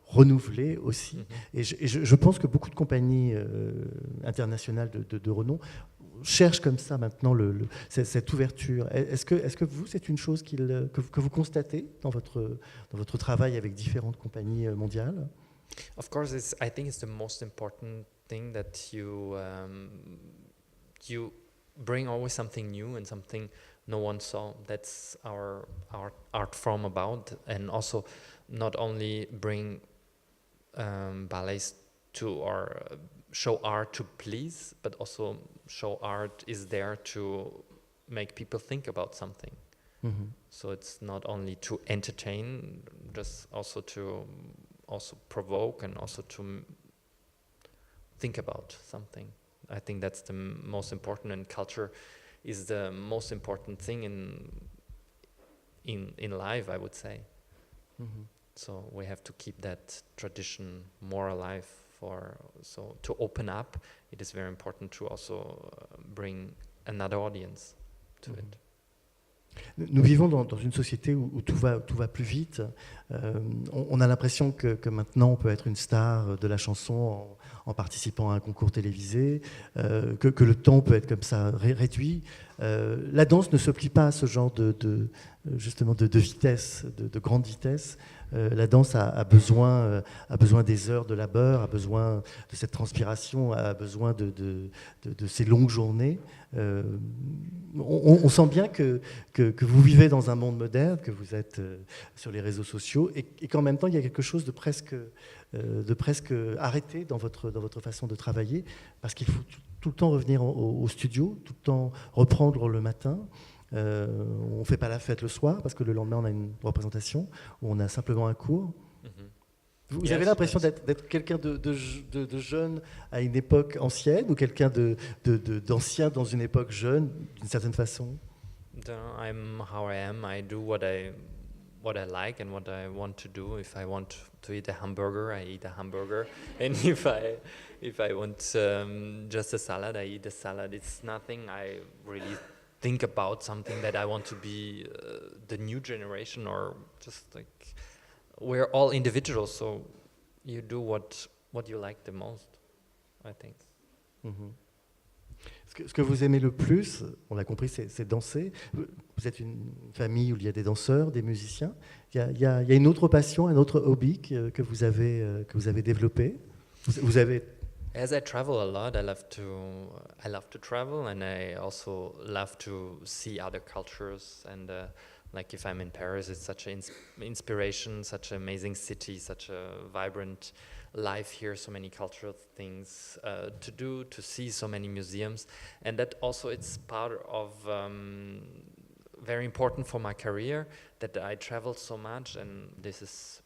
renouveler aussi. Et je pense que beaucoup de compagnies internationales de renom cherchent comme ça maintenant cette ouverture. Est-ce que vous, c'est une chose que vous constatez dans votre travail avec différentes compagnies mondiales? Of course, I think it's the most important thing that you bring always something new and something no one saw. That's our art form about, and also not only bring ballets to or show art to please, but also show art is there to make people think about something. Mm-hmm. So it's not only to entertain, just also to provoke and also to think about something. I think that's the most important, and culture is the most important thing in life, I would say. Mm-hmm. So we have to keep that tradition more alive. So to open up, it is very important to also bring another audience to it. Nous vivons dans une société où tout va plus vite. On a l'impression que maintenant on peut être une star de la chanson en participant à un concours télévisé, que le temps peut être comme ça réduit. La danse ne se plie pas à ce genre justement de vitesse, de grande vitesse. La danse a besoin des heures de labeur, a besoin de cette transpiration, a besoin de ces longues journées. On sent bien que vous vivez dans un monde moderne, que vous êtes sur les réseaux sociaux, et qu'en même temps il y a quelque chose de presque arrêté dans votre façon de travailler, parce qu'il faut tout le temps revenir au studio, tout le temps reprendre le matin. On ne fait pas la fête le soir parce que le lendemain on a une représentation ou on a simplement un cours. Mm-hmm. Vous avez l'impression d'être quelqu'un de jeune à une époque ancienne, ou quelqu'un d'ancien dans une époque jeune d'une certaine façon? I'm how I am. I do what I like and what I want to do. If I want to eat a hamburger, I eat a hamburger, and if I want just a salad, I eat a salad. It's nothing I really think about something that I want to be the new generation, or just like we're all individuals, so you do what you like the most, I think. Mm-hmm. Ce que vous aimez le plus, on l'a compris, c'est danser. Vous êtes une famille où il y a des danseurs, des musiciens. Il y a une autre passion, un autre hobby que vous avez développé. Vous avez... As I travel a lot, I love to travel, and I also love to see other cultures and Like if I'm in Paris, it's such an inspiration, such an amazing city, such a vibrant life here, so many cultural things to do, to see, so many museums. And that also it's part of very important for my career, that I travel so much, and this is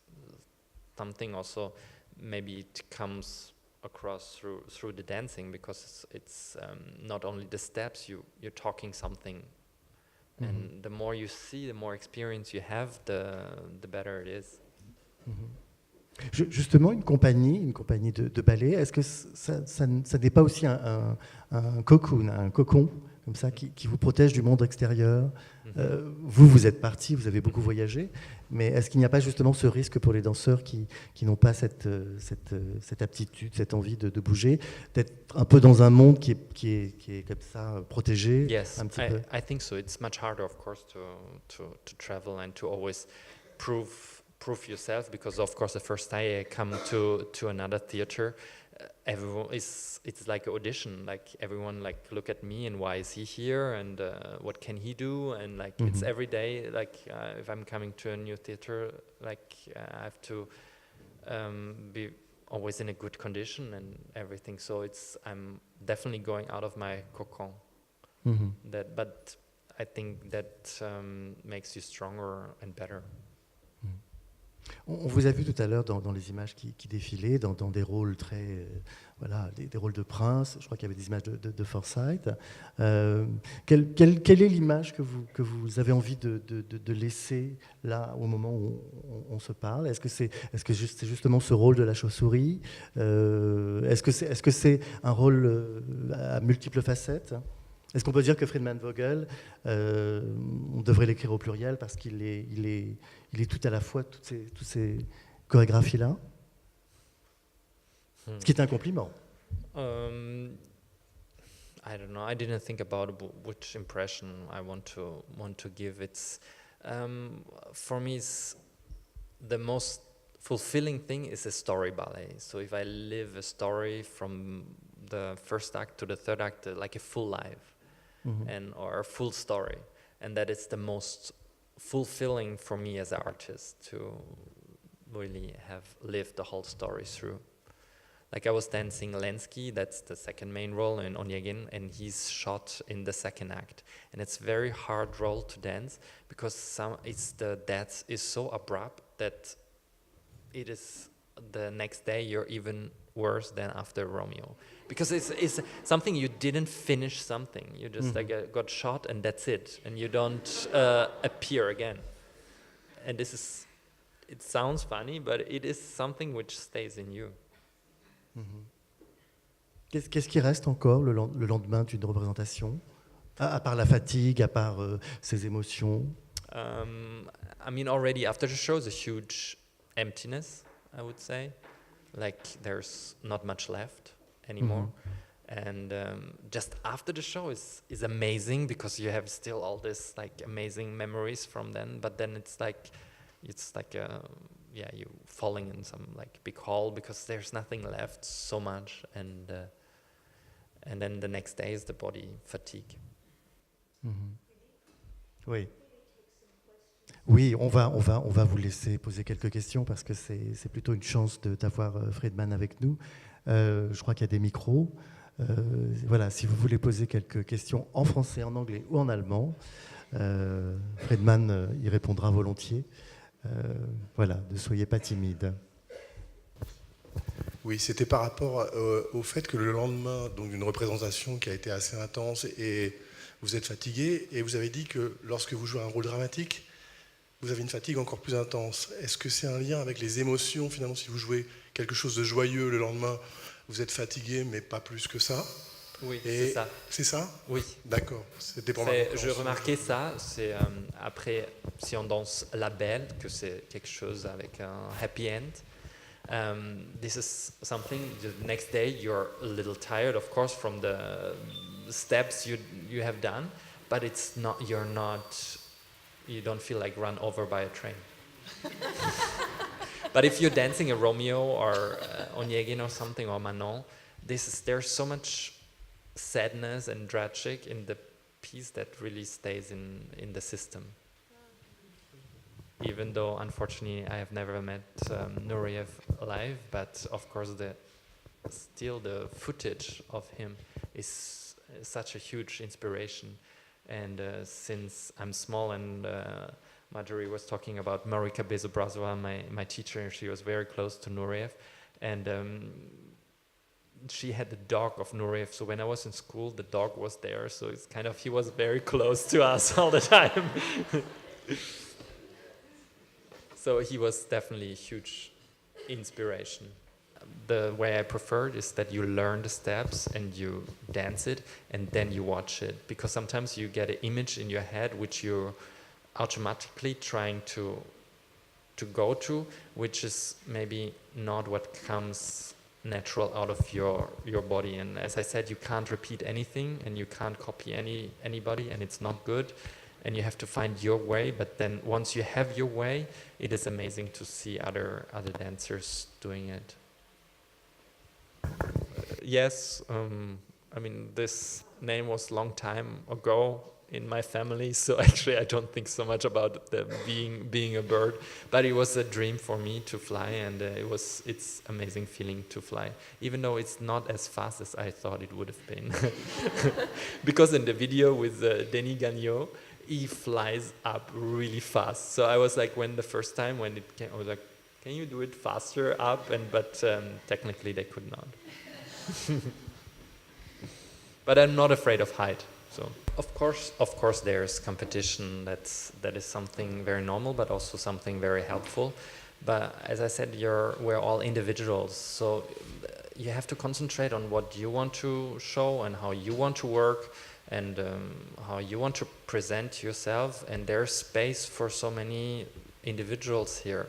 something also maybe it comes across through the dancing, because it's not only the steps, you're talking something. And the more you see, the more experience you have, the better it is. Justement, une compagnie de ballet, est-ce que ça n'est pas aussi un cocoon, un cocon comme ça qui vous protège du monde extérieur? Vous êtes parti, vous avez beaucoup voyagé, mais est-ce qu'il n'y a pas justement ce risque pour les danseurs qui n'ont pas cette aptitude, cette envie de bouger, d'être un peu dans un monde qui est comme ça protégé? Yes, un petit peu? I think so. It's much harder, of course, to travel and to always prove yourself, because of course the first time I come to another theater, everyone it's like an audition, like everyone like look at me and why is he here, and what can he do, and like it's every day, like if I'm coming to a new theater, like I have to be always in a good condition and everything, so I'm definitely going out of my cocon. But I think that makes you stronger and better. On vous a vu tout à l'heure dans les images qui défilaient, dans des rôles très, voilà, des rôles de prince. Je crois qu'il y avait des images de Forsyth. Quelle est l'image que vous avez envie de laisser là au moment où on se parle? Est-ce que c'est justement ce rôle de la chauve-souris? Est-ce que c'est un rôle à multiples facettes? Est-ce qu'on peut dire que Friedemann Vogel, on devrait l'écrire au pluriel parce qu'il est tout à la fois, toutes ces chorégraphies-là? Ce qui est un compliment. I don't know. I didn't think about which impression I want to give. It's for me, the most fulfilling thing is a story ballet. So if I live a story from the first act to the third act, like a full life. Or a full story, and that is the most fulfilling for me as an artist, to really have lived the whole story through. Like I was dancing Lenski, that's the second main role in Onegin, and he's shot in the second act, and it's very hard role to dance because the death is so abrupt that it is the next day you're even worse than after Romeo, because it's something you didn't finish something, you just got shot and that's it, and you don't appear again. And it sounds funny, but it is something which stays in you. Qu'est-ce qui reste encore le lendemain d'une représentation, à part la fatigue, à part ces émotions? I mean, already after the show is a huge emptiness, I would say. Like there's not much left anymore. And just after the show is amazing, because you have still all this like amazing memories from then, but then it's like you falling in some like big hole because there's nothing left, so much, and then the next day is the body fatigue. Oui, on va vous laisser poser quelques questions parce que c'est plutôt une chance d'avoir Friedemann avec nous. Je crois qu'il y a des micros. Voilà, si vous voulez poser quelques questions en français, en anglais ou en allemand, Friedemann y répondra volontiers. Voilà, ne soyez pas timide. Oui, c'était par rapport au fait que le lendemain d'une représentation qui a été assez intense, et vous êtes fatigué, et vous avez dit que lorsque vous jouez un rôle dramatique, vous avez une fatigue encore plus intense. Est-ce que c'est un lien avec les émotions, finalement, si vous jouez quelque chose de joyeux le lendemain, vous êtes fatigué, mais pas plus que ça? Oui, c'est ça. C'est ça? Oui. D'accord. C'était pour je remarquais ça, c'est après, si on danse La Belle, que c'est quelque chose avec un happy end. This is something, the next day you're a little tired, of course, from the steps you have done, but it's not, you don't feel like run over by a train. But if you're dancing a Romeo or Onegin or something, or Manon, there's so much sadness and tragic in the piece that really stays in the system. even though unfortunately I have never met Nureyev live, but of course still the footage of him is such a huge inspiration. And since I'm small, and Marjorie was talking about Marika Bezobrazova, my teacher, and she was very close to Nureyev, and she had the dog of Nureyev, so when I was in school, the dog was there, so it's kind of, he was very close to us all the time. So he was definitely a huge inspiration. The way I prefer it is that you learn the steps and you dance it and then you watch it, because sometimes you get an image in your head which you're automatically trying to go to, which is maybe not what comes natural out of your body. And as I said, you can't repeat anything and you can't copy anybody, and it's not good, and you have to find your way. But then once you have your way, it is amazing to see other dancers doing it. Yes, I mean, this name was long time ago in my family, so actually I don't think so much about the being a bird, but it was a dream for me to fly, and it's amazing feeling to fly, even though it's not as fast as I thought it would have been. Because in the video with Denis Gagnon, he flies up really fast. So I was like, when the first time when it came, I was like, can you do it faster up? But technically they could not. But I'm not afraid of height. So of course, there's competition. That is something very normal, but also something very helpful. But as I said, we're all individuals, so you have to concentrate on what you want to show and how you want to work, and how you want to present yourself. And there's space for so many individuals here,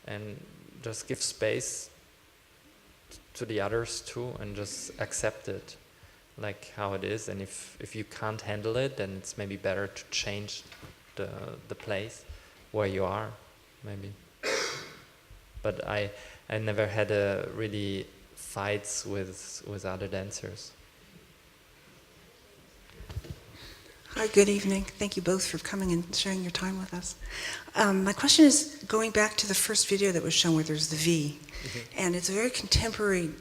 and just give space to the others too, and just accept it like how it is. And if you can't handle it, then it's maybe better to change the place where you are, maybe. But I never had really fights with other dancers. Hi, good evening. Thank you both for coming and sharing your time with us. My question is going back to the first video that was shown where there's the V, and it's a very contemporary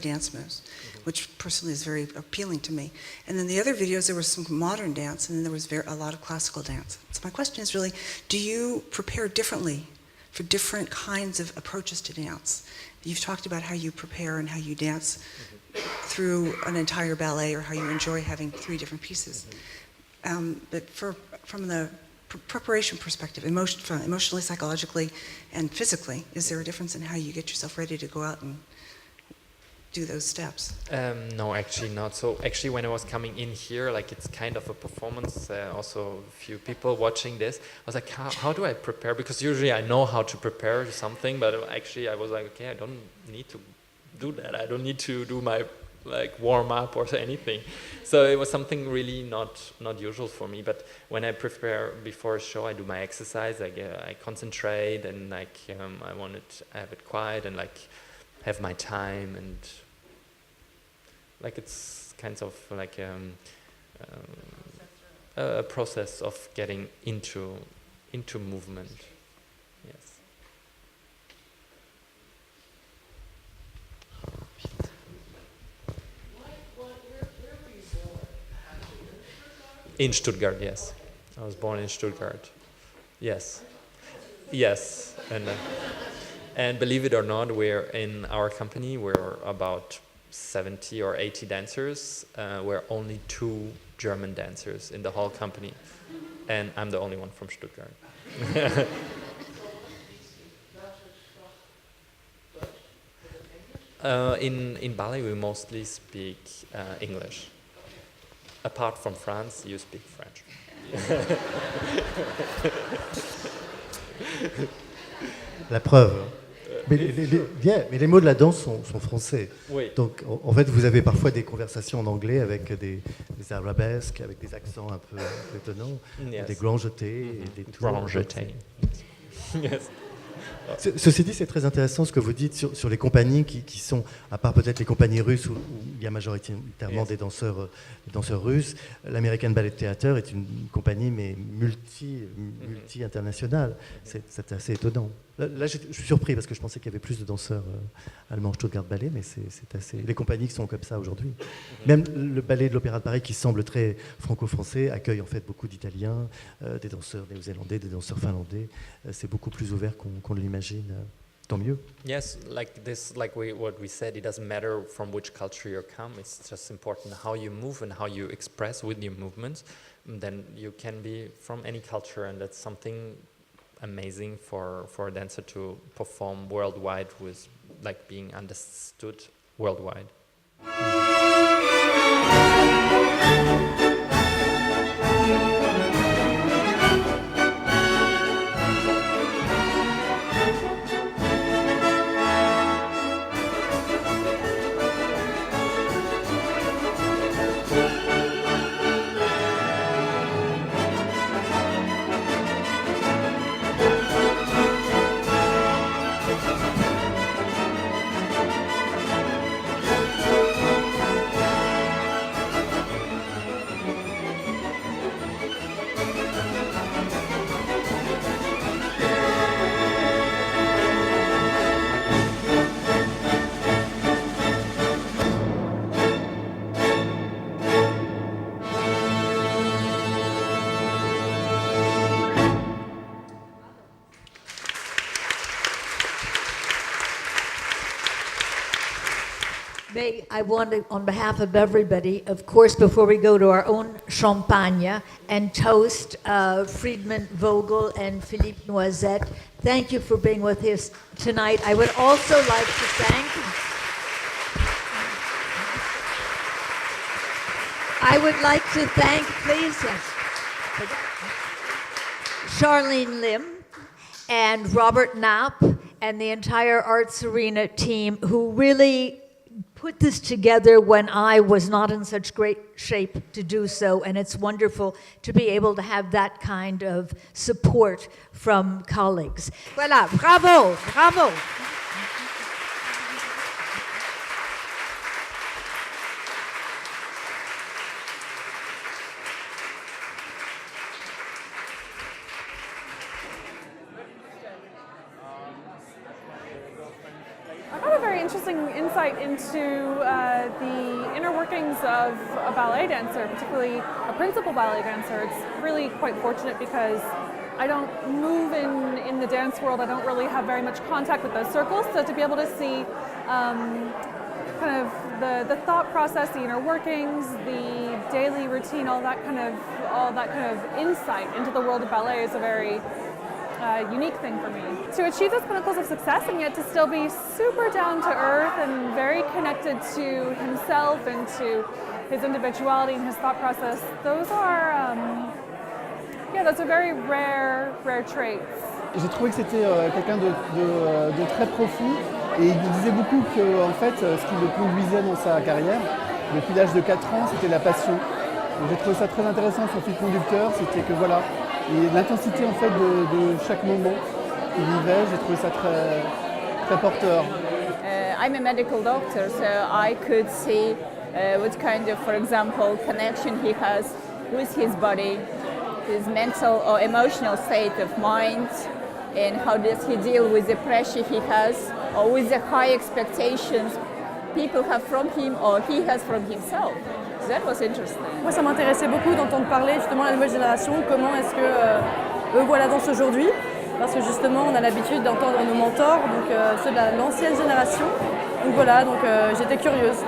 dance moves, which personally is very appealing to me. And then the other videos, there was some modern dance, and then there was a lot of classical dance. So my question is really, do you prepare differently for different kinds of approaches to dance? You've talked about how you prepare and how you dance through an entire ballet, or how you enjoy having 3 different pieces. But from the preparation perspective, emotionally, psychologically, and physically, is there a difference in how you get yourself ready to go out and do those steps? No, actually not. So actually when I was coming in here, like it's kind of a performance, also a few people watching this, I was like, how do I prepare? Because usually I know how to prepare something, but actually I was like, okay, I don't need to do that. I don't need to do my warm up or anything. So it was something really not usual for me. But when I prepare before a show, I do my exercise. I concentrate, and I want to have it quiet and have my time, and it's kind of like a process of getting into movement. Yes. In Stuttgart, yes. I was born in Stuttgart. Yes. Yes. And believe it or not, in our company, we're about 70 or 80 dancers. We're only 2 German dancers in the whole company. And I'm the only one from Stuttgart. In ballet, we mostly speak English. Apart from France, you speak French. La preuve. Mais les mots de la danse sont français. Oui. Donc, en fait, vous avez parfois des conversations en anglais avec des arabesques, avec des accents un peu étonnants, Yes. des grands jetés et des tours. Grand jeté. Yes. Ceci dit, c'est très intéressant ce que vous dites sur les compagnies qui sont, à part peut-être les compagnies russes où il y a majoritairement Yes. des danseurs russes. L'American Ballet Theatre est une compagnie mais multi-internationale. C'est assez étonnant. Là, je suis surpris parce que je pensais qu'il y avait plus de danseurs allemands Stuttgart Ballet, mais c'est assez. Les compagnies qui sont comme ça aujourd'hui. Même le ballet de l'Opéra de Paris, qui semble très franco-français, accueille en fait beaucoup d'Italiens, des danseurs néo-zélandais, des danseurs finlandais. C'est beaucoup plus ouvert qu'on ne l'imagine. Tant mieux. Yes, like this, what we said, it doesn't matter from which culture you come. It's just important how you move and how you express with your movements. Then you can be from any culture, and that's something amazing for a dancer to perform worldwide with, like, being understood worldwide. I want to, on behalf of everybody, of course, before we go to our own champagne, and toast Friedman Vogel and Philippe Noisette. Thank you for being with us tonight. I would also like to thank please, Charlene Lim and Robert Knapp and the entire Arts Arena team who really put this together when I was not in such great shape to do so, and it's wonderful to be able to have that kind of support from colleagues. Voilà, bravo, bravo. I got a very interesting insight into the inner workings of a ballet dancer, particularly a principal ballet dancer. It's really quite fortunate because I don't move in the dance world. I don't really have very much contact with those circles. So to be able to see kind of the thought process, the inner workings, the daily routine, all that kind of insight into the world of ballet is a very unique thing for me. To achieve those pinnacles of success and yet to still be super down to earth and very connected to himself and to his individuality and his thought process, those are very rare traits. J'ai trouvé que c'était quelqu'un de très profond et il disait beaucoup que en fait, ce qui le conduisait dans sa carrière, depuis l'âge de 4 ans, c'était la passion. Donc, j'ai trouvé ça très intéressant, son fil conducteur, c'était que voilà, et l'intensité en fait de chaque moment qu'il vivait, j'ai trouvé ça très, très porteur. I'm a medical doctor, so I could see what kind of, for example, connection he has with his body, his mental or emotional state of mind, and how does he deal with the pressure he has or with the high expectations people have from him or he has from himself. So that was interesting. Moi, ça m'intéressait beaucoup d'entendre parler justement de la nouvelle génération, comment est-ce que eux voient la danse aujourd'hui, parce que justement on a l'habitude d'entendre nos mentors, donc ceux de l'ancienne génération. Donc voilà, donc j'étais curieuse.